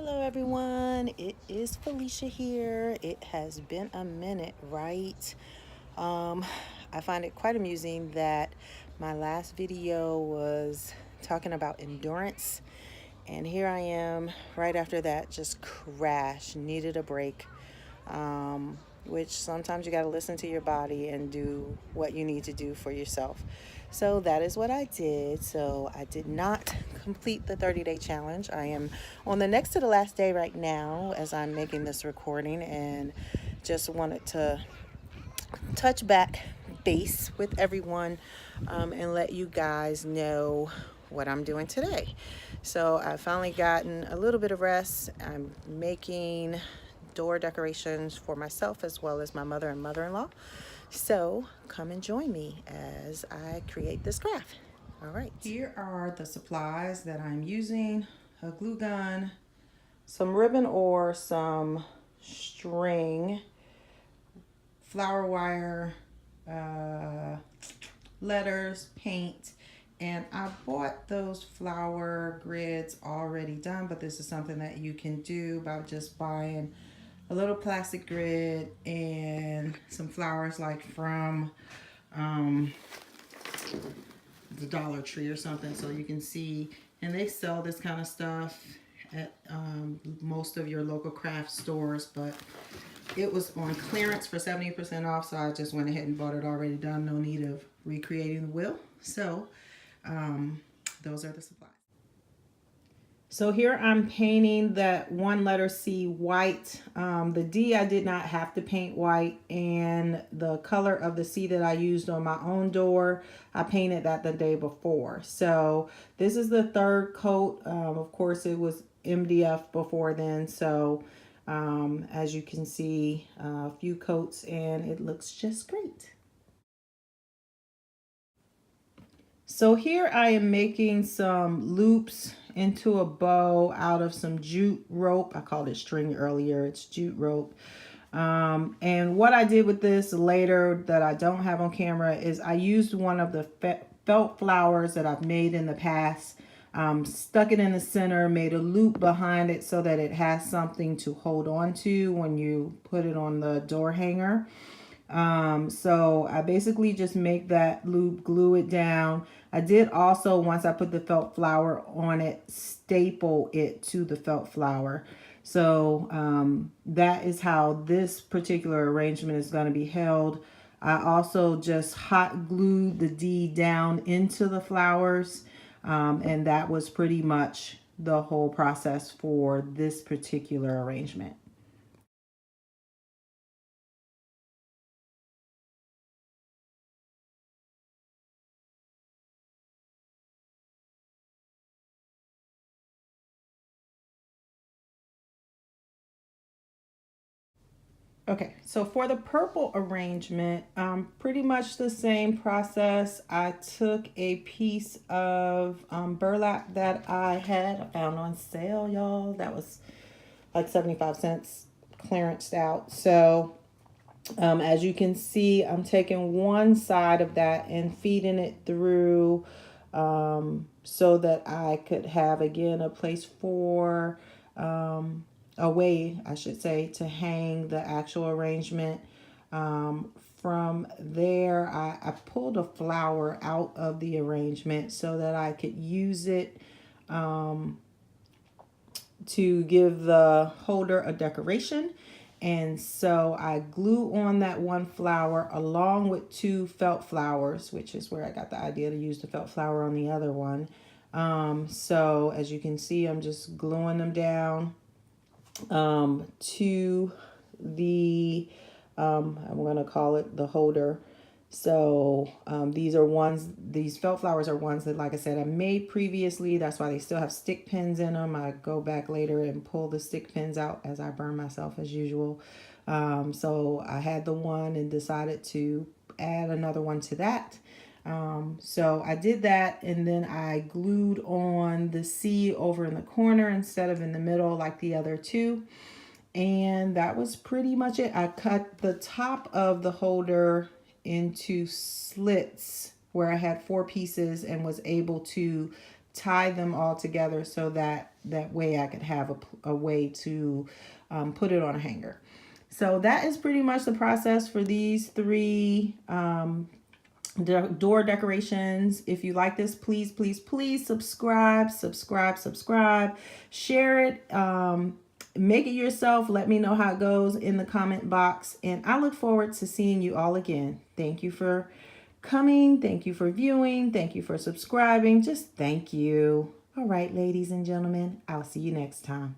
Hello everyone, it is Felicia here. It has been a minute, right? Um, I find it quite amusing that my last video was talking about endurance, and here I am right after that, just crashed, needed a break. Which sometimes you got to listen to your body and do what you need to do for yourself. So that is what I did. So I did not complete the 30-day challenge. I am on the next to the last day right now as I'm making this recording, and just wanted to touch back base with everyone and let you guys know what I'm doing today. So I've finally gotten a little bit of rest. I'm making door decorations for myself as well as my mother and mother-in-law. So come and join me as I create this craft. All right. Here are the supplies that I'm using: a glue gun, some ribbon or some string, flower wire, letters, paint, and I bought those flower grids already done, but this is something that you can do by just buying a little plastic grid and some flowers like from the Dollar Tree or something, so you can see. And they sell this kind of stuff at most of your local craft stores, but it was on clearance for 70% off, so I just went ahead and bought it already done. No need of recreating the wheel. So those are the supplies. So here I'm painting that one letter C white. The D I did not have to paint white, and the color of the C that I used on my own door, I painted that the day before. So this is the third coat. Of course, it was MDF before then, so as you can see, a few coats and it looks just great. So here I am making some loops into a bow out of some jute rope. I called it string earlier. It's jute rope. And what I did with this later that I don't have on camera is I used one of the felt flowers that I've made in the past, stuck it in the center, made a loop behind it so that it has something to hold on to when you put it on the door hanger. So I basically just make that loop, glue it down. I did also, once I put the felt flower on it, staple it to the felt flower. So that is how this particular arrangement is going to be held. I also just hot glued the D down into the flowers, and that was pretty much the whole process for this particular arrangement. Okay, so for the purple arrangement, pretty much the same process. I took a piece of burlap that I found on sale, y'all. That was like 75 cents clearanced out. So as you can see, I'm taking one side of that and feeding it through so that I could have, again, a place for a way, I should say, to hang the actual arrangement. From there, I pulled a flower out of the arrangement so that I could use it to give the holder a decoration. And so I glue on that one flower along with two felt flowers, which is where I got the idea to use the felt flower on the other one. So as you can see, I'm just gluing them down to the, I'm going to call it the holder. So these felt flowers are ones that, like I said, I made previously. That's why they still have stick pins in them. I go back later and pull the stick pins out as I burn myself as usual. So I had the one and decided to add another one to that. So I did that, and then I glued on the C over in the corner instead of in the middle like the other two. And that was pretty much it. I cut the top of the holder into slits where I had 4 pieces and was able to tie them all together so that that way I could have a way to put it on a hanger. So that is pretty much the process for these three door decorations. If you like this, please, please, please subscribe, share it, make it yourself. Let me know how it goes in the comment box, and I look forward to seeing you all again. Thank you for coming. Thank you for viewing. Thank you for subscribing. Just thank you. All right, ladies and gentlemen, I'll see you next time.